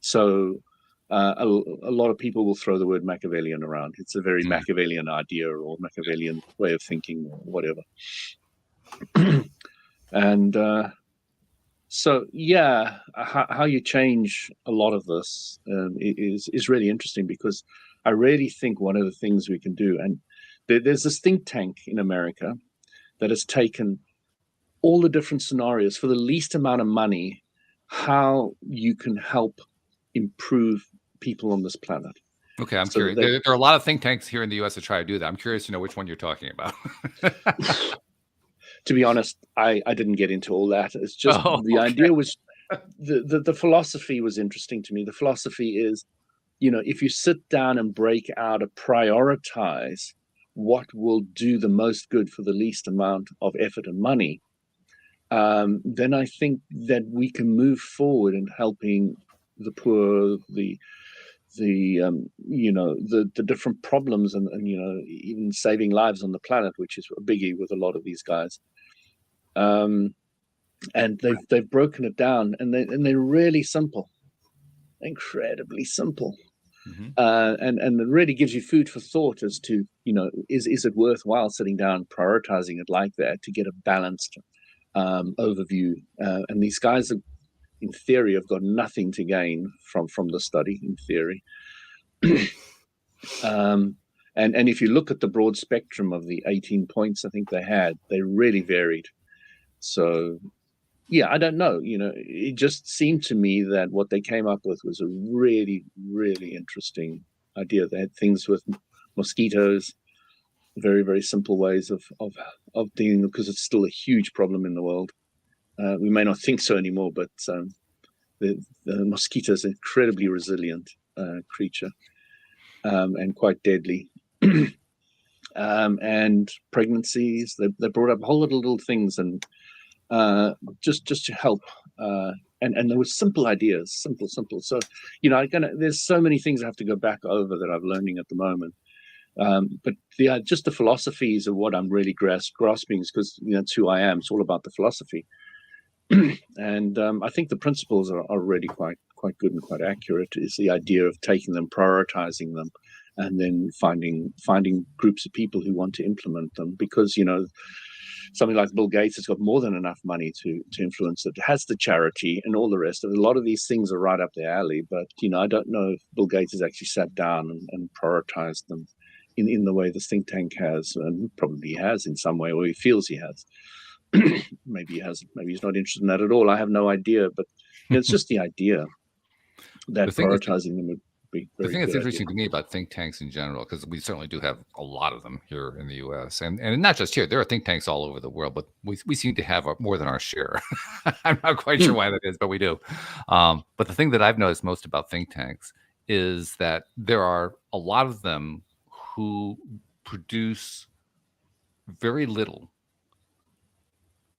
So a lot of people will throw the word Machiavellian around. It's a very Machiavellian idea or Machiavellian way of thinking or whatever. And so, yeah, how you change a lot of this is really interesting, because I really think one of the things we can do, and there's this think tank in America that has taken all the different scenarios for the least amount of money, how you can help improve people on this planet. Okay, I'm curious. There are a lot of think tanks here in the U.S. that try to do that. I'm curious to know which one you're talking about. To be honest, I didn't get into all that. It's just idea was the philosophy was interesting to me. The philosophy is, if you sit down and break out and prioritize what will do the most good for the least amount of effort and money, then I think that we can move forward in helping the poor, the different problems, and even saving lives on the planet, which is a biggie with a lot of these guys. And they've broken it down, and they're really simple, incredibly simple. And it really gives you food for thought as to, is it worthwhile sitting down and prioritizing it like that to get a balanced overview? And these guys are, in theory, have got nothing to gain from the study, in theory. And if you look at the broad spectrum of the 18 points I think they really varied. So, yeah, I don't know. It just seemed to me that what they came up with was a really, really interesting idea. They had things with mosquitoes, very, very simple ways of dealing, because it's still a huge problem in the world. We may not think so anymore, but the mosquito is an incredibly resilient creature, and quite deadly. And pregnancies, they brought up a whole lot of little things, and just to help, and there were simple ideas, simple. So there's so many things I have to go back over that I'm learning at the moment. But just the philosophies of what I'm really grasping is, because it's who I am. It's all about the philosophy, and I think the principles are really quite good and quite accurate. Is the idea of taking them, prioritizing them, and then finding groups of people who want to implement them, because something like Bill Gates has got more than enough money to influence it. It has the charity and all the rest of it. A lot of these things are right up their alley, but I don't know if Bill Gates has actually sat down and prioritized them in the way this think tank has, and probably has in some way, or he feels he has. Maybe he hasn't. Maybe he's not interested in that at all. I have no idea, but it's just the idea that prioritizing them would be very. The thing that's interesting to me about think tanks in general, because we certainly do have a lot of them here in the U.S. and not just here. There are think tanks all over the world, but we seem to have more than our share. I'm not quite sure why that is, but we do. But the thing that I've noticed most about think tanks is that there are a lot of them who produce very little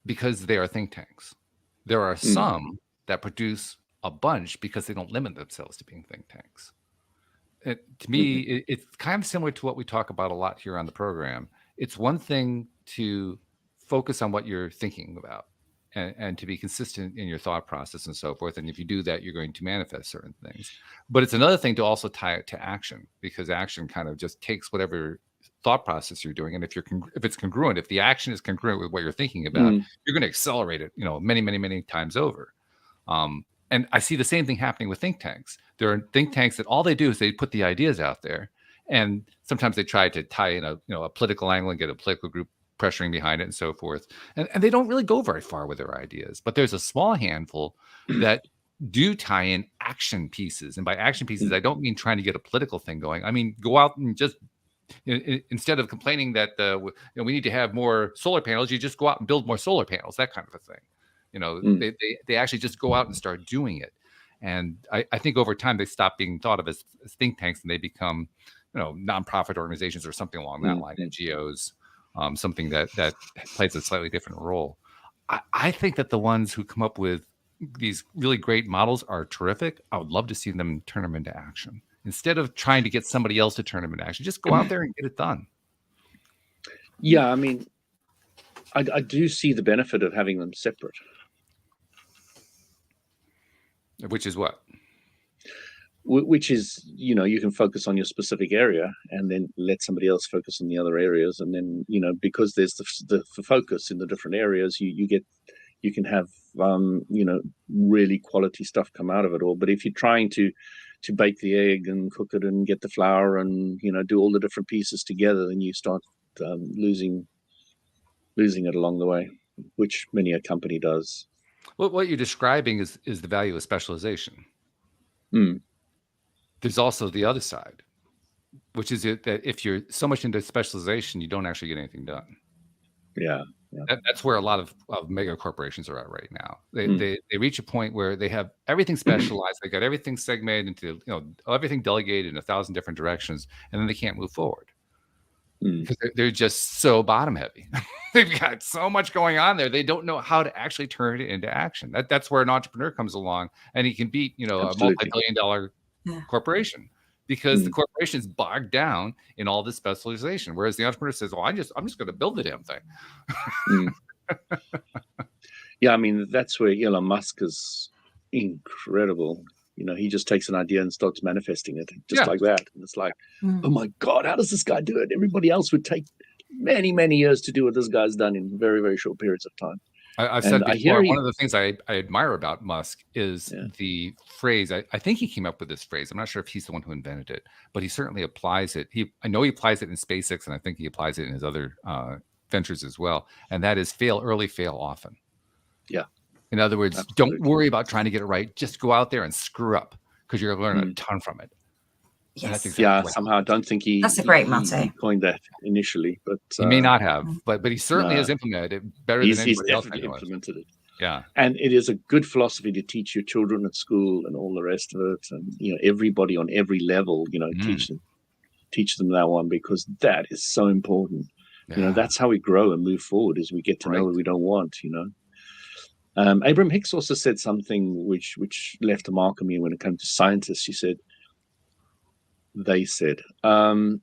because they are think tanks. There are some that produce a bunch because they don't limit themselves to being think tanks. To me, it's kind of similar to what we talk about a lot here on the program. It's one thing to focus on what you're thinking about and to be consistent in your thought process and so forth. And if you do that, you're going to manifest certain things. But it's another thing to also tie it to action, because action kind of just takes whatever thought process you're doing. And if it's congruent, if the action is congruent with what you're thinking about, you're going to accelerate it, many, many, many times over. And I see the same thing happening with think tanks. There are think tanks that all they do is they put the ideas out there, and sometimes they try to tie in a political angle and get a political group pressuring behind it and so forth. And they don't really go very far with their ideas. But there's a small handful that do tie in action pieces. And by action pieces, I don't mean trying to get a political thing going. I mean, go out and just, instead of complaining that we need to have more solar panels, you just go out and build more solar panels, that kind of a thing. They actually just go out and start doing it. And I think over time they stop being thought of as think tanks, and they become, nonprofit organizations or something along that line, NGOs, something that plays a slightly different role. I think that the ones who come up with these really great models are terrific. I would love to see them turn them into action. Instead of trying to get somebody else to turn them into action, just go out there and get it done. Yeah, I mean, I do see the benefit of having them separate. Which is what? Which is, you can focus on your specific area and then let somebody else focus on the other areas. And then, because there's the focus in the different areas, you can have, really quality stuff come out of it all. But if you're trying to bake the egg and cook it and get the flour and, do all the different pieces together, then you start losing it along the way, which many a company does. Well, what you're describing is the value of specialization. There's also the other side, which is that if you're so much into specialization, you don't actually get anything done. Yeah. That's where a lot of mega corporations are at right now. They reach a point where they have everything specialized. They got everything segmented into, everything delegated in 1,000 different directions, and then they can't move forward. Because they're just so bottom heavy. They've got so much going on there. They don't know how to actually turn it into action. That's where an entrepreneur comes along, and he can beat, a multi-billion-dollar corporation, because the corporation is bogged down in all this specialization. Whereas the entrepreneur says, well, I'm just going to build the damn thing. Yeah. I mean, that's where Elon Musk is incredible. He just takes an idea and starts manifesting it just like that. And it's like, oh my God, how does this guy do it? Everybody else would take many, many years to do what this guy's done in very, very short periods of time. I've said before, one of the things I admire about Musk is the phrase. I think he came up with this phrase. I'm not sure if he's the one who invented it, but he certainly applies it. I know he applies it in SpaceX, and I think he applies it in his other ventures as well. And that is fail early, fail often. Yeah. In other words, don't worry about trying to get it right. Just go out there and screw up, because you're going to learn a ton from it. Yes. Somehow I don't think that's a great motto. He coined that initially, but he may not have, but he certainly has implemented it better than anybody else. He's implemented it. Yeah, and it is a good philosophy to teach your children at school and all the rest of it, and everybody on every level, teach them that one, because that is so important. That's how we grow and move forward, is we get to know what we don't want. Abraham Hicks also said something which left a mark on me when it comes to scientists. They said, the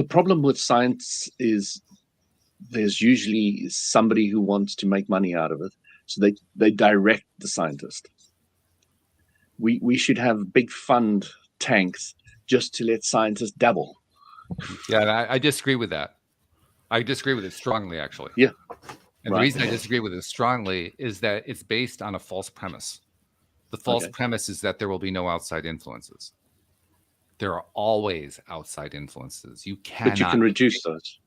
problem with science is there's usually somebody who wants to make money out of it. So they direct the scientist. We should have big fund tanks just to let scientists dabble. Yeah, I disagree with that. I disagree with it strongly, actually. Yeah. And the reason I disagree with it strongly is that it's based on a false premise. The false premise is that there will be no outside influences. There are always outside influences. You cannot. But you can reduce those.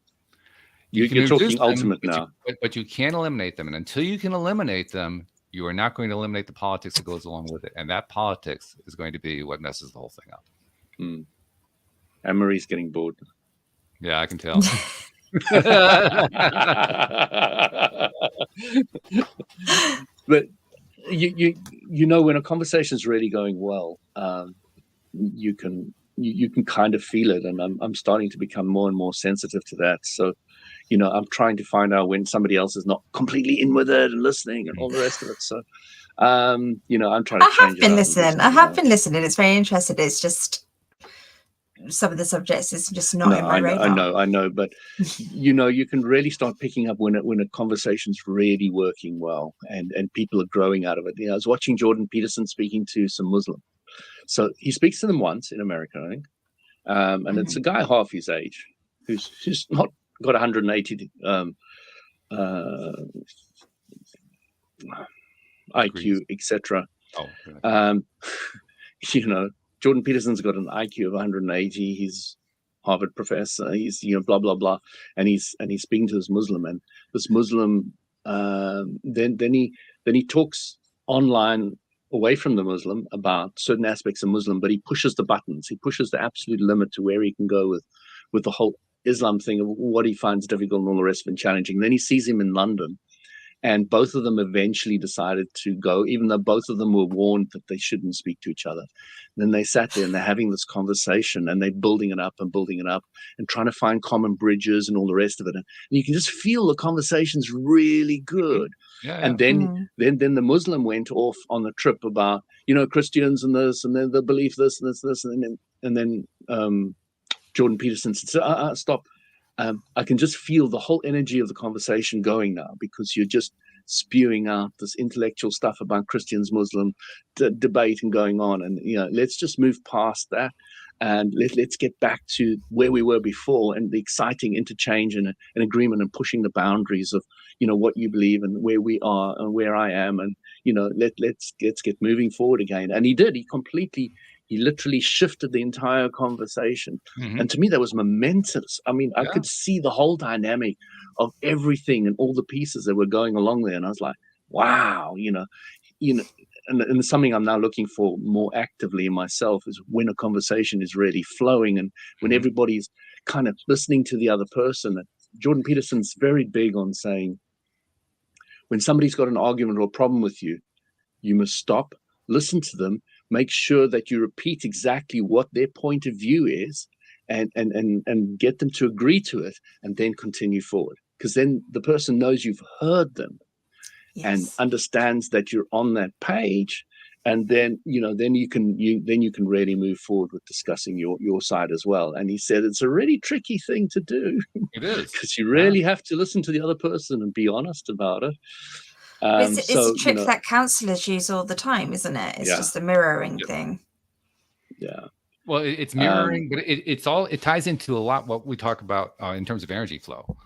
You're talking ultimate now. But you can't eliminate them. And until you can eliminate them, you are not going to eliminate the politics that goes along with it. And that politics is going to be what messes the whole thing up. Anne-Marie's getting bored. Yeah, I can tell. But when a conversation is really going well, you can you can kind of feel it, and I'm starting to become more and more sensitive to that. So, I'm trying to find out when somebody else is not completely in with it and listening and all the rest of it. So, I'm trying to change it up. I have been listening. It's very interesting. It's just some of the subjects is just not in my radar. I know, but you can really start picking up when a conversation's really working well, and people are growing out of it. I was watching Jordan Peterson speaking to some Muslim. So he speaks to them once in America, I think, and it's a guy half his age who's not got 180 IQ, etc. Jordan Peterson's got an IQ of 180. He's Harvard professor. He's blah blah blah, and he's speaking to this Muslim, and this Muslim then he talks online away from the Muslim about certain aspects of Muslim, but he pushes the buttons. He pushes the absolute limit to where he can go with the whole Islam thing of what he finds difficult and all the rest of it challenging. Then he sees him in London, and both of them eventually decided to go, even though both of them were warned that they shouldn't speak to each other. Then they sat there and they're having this conversation, and they're building it up and trying to find common bridges and all the rest of it. And you can just feel the conversation's really good. Yeah. And then the Muslim went off on the trip about, Christians and this, and then the belief this and this, and then Jordan Peterson said, stop. I can just feel the whole energy of the conversation going now, because you're just spewing out this intellectual stuff about Christians, Muslim debate and going on. And, let's just move past that, and let's get back to where we were before, and the exciting interchange and agreement, and pushing the boundaries of, what you believe and where we are and where I am. And, let's get moving forward again. And he did. He literally shifted the entire conversation. Mm-hmm. And to me, that was momentous. I mean, I could see the whole dynamic of everything and all the pieces that were going along there. And I was like, wow, and something I'm now looking for more actively in myself is when a conversation is really flowing, and when everybody's kind of listening to the other person. Jordan Peterson's very big on saying, when somebody's got an argument or a problem with you, you must stop, listen to them, make sure that you repeat exactly what their point of view is, and get them to agree to it, and then continue forward. Because then the person knows you've heard them, and understands that you're on that page, and then then you can really move forward with discussing your side as well. And he said it's a really tricky thing to do. It is, because you really have to listen to the other person and be honest about it. It's a trick that counselors use all the time, isn't it? It's just a mirroring thing. Yeah. Well, it's mirroring, but it ties into a lot what we talk about in terms of energy flow,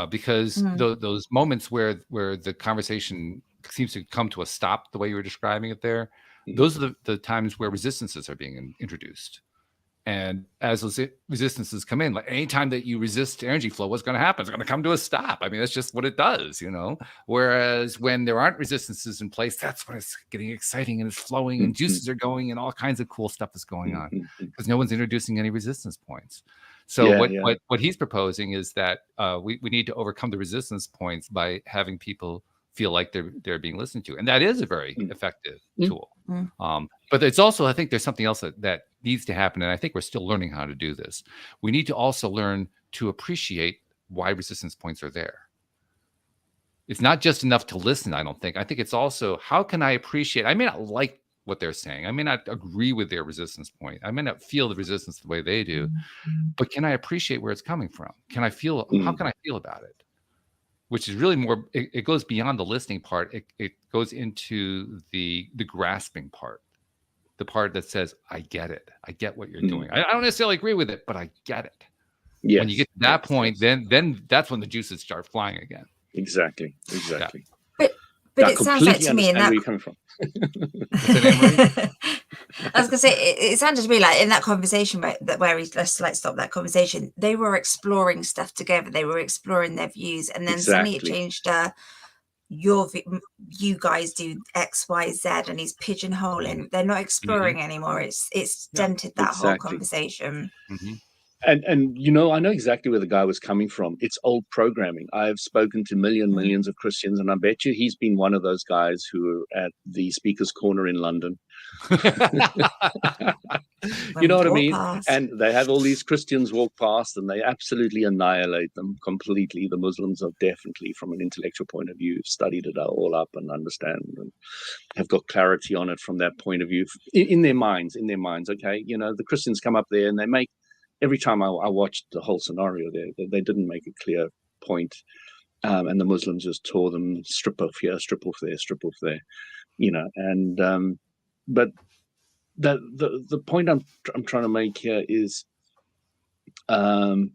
because those moments where the conversation seems to come to a stop, the way you were describing it there, those are the times where resistances are being introduced. And as those resistances come in, like anytime that you resist energy flow, what's going to happen? It's going to come to a stop. I mean, that's just what it does, Whereas when there aren't resistances in place, that's when it's getting exciting and it's flowing and juices are going and all kinds of cool stuff is going on, because no one's introducing any resistance points. So what he's proposing is that we need to overcome the resistance points by having people feel like they're being listened to, and that is a very effective tool. But it's also, I think there's something else that needs to happen, and I think we're still learning how to do this. We need to also learn to appreciate why resistance points are there. It's not just enough to listen, I don't think. I think it's also, how can I appreciate? I may not like what they're saying. I may not agree with their resistance point. I may not feel the resistance the way they do, but can I appreciate where it's coming from? Can I feel, how can I feel about it? Which is really more, it goes beyond the listening part. It goes into the grasping part, the part that says, I get it. I get what you're doing. I don't necessarily agree with it, but I get it. Yes. When you get to that point, then that's when the juices start flying again. Exactly. Yeah. But it sounds like to me, where you're coming from. I was gonna say, it sounded to me like in that conversation where let's like stop that conversation, they were exploring stuff together. They were exploring their views, and then suddenly it changed. You guys do X, Y, Z, and he's pigeonholing. They're not exploring anymore. It's dented that whole conversation. And you know, I know exactly where the guy was coming from. It's old programming. I've spoken to millions of Christians, and I bet you he's been one of those guys who are at the speaker's corner in London. You know what I mean? Past. And they have all these Christians walk past and they absolutely annihilate them completely. The Muslims are definitely, from an intellectual point of view, studied it all up and understand and have got clarity on it from that point of view in their minds. Okay, you know, the Christians come up there and they make, every time I watched the whole scenario there, they didn't make a clear point. And the Muslims just tore them, strip off here, strip off there, strip off there, you know. And but the point I'm trying to make here is, you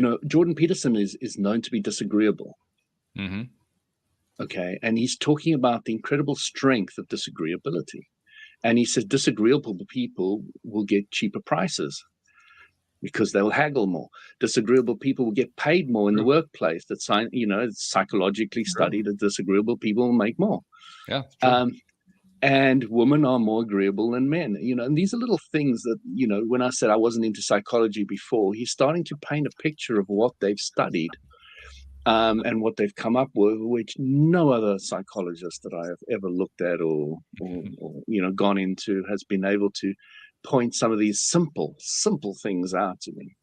know, Jordan Peterson is known to be disagreeable. Mm-hmm. Okay, and he's talking about the incredible strength of disagreeability, and he says disagreeable people will get cheaper prices because they'll haggle more. Disagreeable people will get paid more in the workplace. That's, you know, it's psychologically studied that disagreeable people will make more. Yeah, true. And women are more agreeable than men, you know, and these are little things that, you know, when I said I wasn't into psychology before, he's starting to paint a picture of what they've studied and what they've come up with, which no other psychologist that I have ever looked at or you know, gone into has been able to point some of these simple things out to me.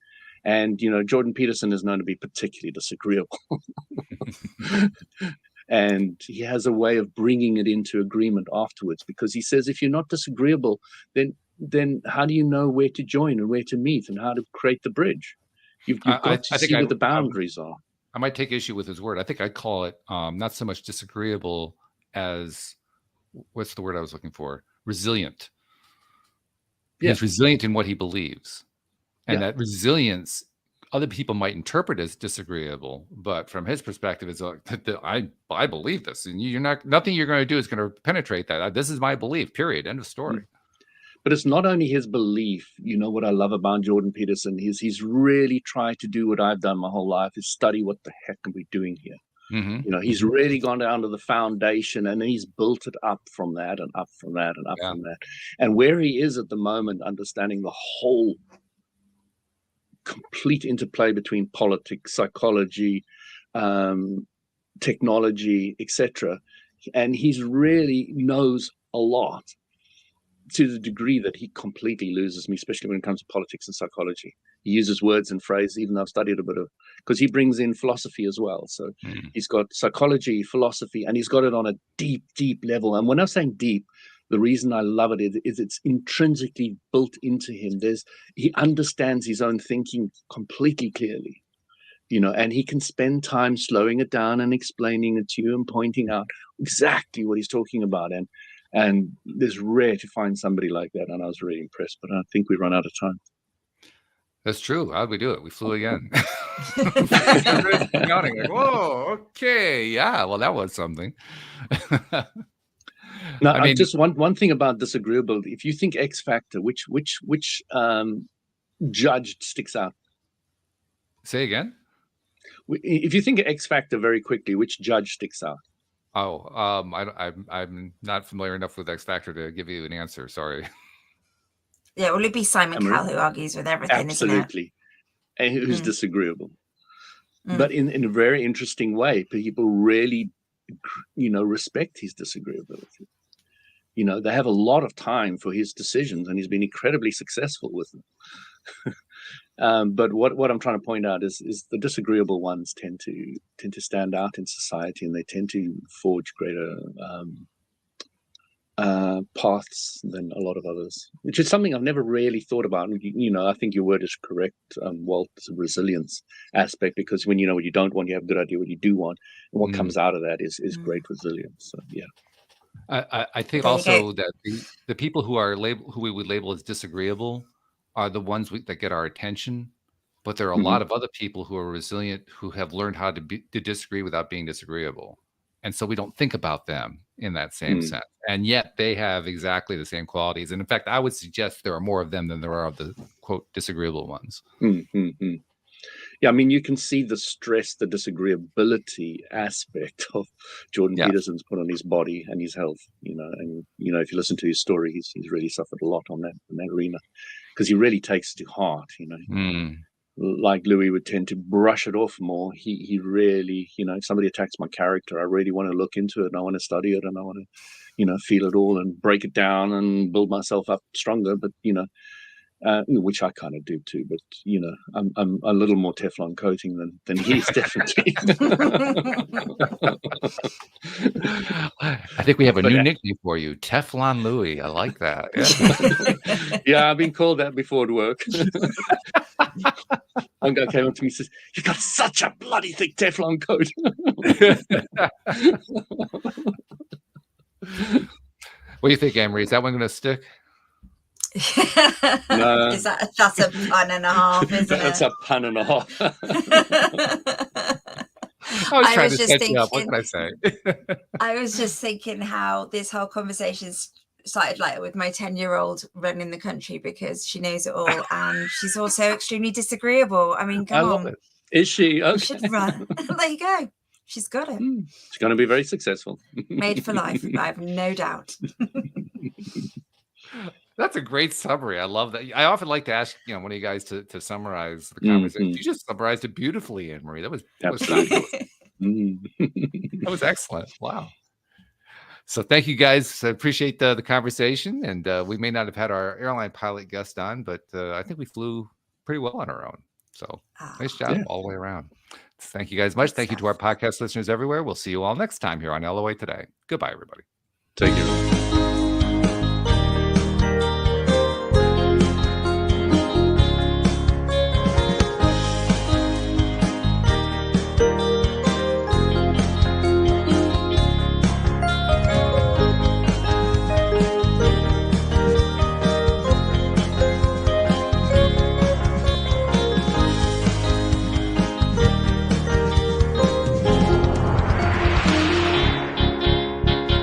And, you know, Jordan Peterson is known to be particularly disagreeable. And he has a way of bringing it into agreement afterwards, because he says, if you're not disagreeable, then how do you know where to join and where to meet and how to create the bridge? You've got to see where the boundaries are. I might take issue with his word. I think I'd call it not so much disagreeable as, what's the word I was looking for? Resilient. Yeah. He's resilient in what he believes. And that resilience, other people might interpret as disagreeable, but from his perspective, it's like, I believe this, and nothing you're going to do is going to penetrate that. This is my belief, period, end of story. But it's not only his belief. You know what I love about Jordan Peterson is he's really tried to do what I've done my whole life, is study what the heck are we doing here. Mm-hmm. You know, he's really gone down to the foundation and he's built it up from that and up from that and up from that. And where he is at the moment, understanding the whole complete interplay between politics, psychology, technology, etc. And he's really knows a lot, to the degree that he completely loses me, especially when it comes to politics and psychology. He uses words and phrases, even though I've studied a bit of, because he brings in philosophy as well. So he's got psychology, philosophy, and he's got it on a deep, deep level. And when I'm saying deep, the reason I love it is it's intrinsically built into him. He understands his own thinking completely clearly, you know, and he can spend time slowing it down and explaining it to you and pointing out exactly what he's talking about. And it's rare to find somebody like that. And I was really impressed, but I think we run out of time. That's true. How'd we do it? We flew again. Like, whoa, okay. Yeah, well, that was something. Now, I mean, just one thing about disagreeability. If you think X Factor, which judge sticks out? Say again? If you think of X Factor very quickly, which judge sticks out? Oh, I'm not familiar enough with X Factor to give you an answer. Sorry. Yeah, will it be Simon Cowell who argues with everything? Absolutely, and who's disagreeable, but in a very interesting way. People really, you know, respect his disagreeability. You know, they have a lot of time for his decisions, and he's been incredibly successful with them. But what I'm trying to point out is the disagreeable ones tend to stand out in society, and they tend to forge greater paths than a lot of others, which is something I've never really thought about. And, you know, I think your word is correct, Walt, the resilience aspect, because when you know what you don't want, you have a good idea what you do want, and what comes out of that is great resilience. So yeah. I think also that the people who we would label as disagreeable are the ones that get our attention, but there are a lot of other people who are resilient, who have learned how to disagree without being disagreeable. And so we don't think about them in that same sense. And yet they have exactly the same qualities. And in fact, I would suggest there are more of them than there are of the, quote, disagreeable ones. Yeah, I mean, you can see the stress, the disagreeability aspect of Jordan Peterson's put on his body and his health, you know. And, you know, if you listen to his story, he's really suffered a lot in that arena, because he really takes it to heart, like Louis would tend to brush it off more. He really, if somebody attacks my character, I really want to look into it and I want to study it and I want to, feel it all and break it down and build myself up stronger. But, which I kind of do too. But, I'm a little more Teflon coating than he is, definitely. I think we have a new nickname for you, Teflon Louis. I like that. Yeah, yeah, I've been called that before at work. One guy came up to me and says, "You've got such a bloody thick Teflon coat." What do you think, Amory? Is that one going to stick? No. That's a pun and a half, isn't it? That's a pun and a half. I was trying to set you up. What can I say? I was just thinking how this whole conversation started like with my 10-year-old running the country because she knows it all and she's also extremely disagreeable. I mean, come on. It. Is she? Okay. You should run. There you go. She's got it. She's going to be very successful. Made for life. I have no doubt. That's a great summary. I love that. I often like to ask, one of you guys to summarize the conversation. You just summarized it beautifully, Anne-Marie. That was that was excellent. Wow. So thank you guys. I appreciate the conversation. And we may not have had our airline pilot guest on, but I think we flew pretty well on our own. So nice job all the way around. Thank you guys much. Thank you to our podcast listeners everywhere. We'll see you all next time here on LOA Today. Goodbye, everybody. Take care.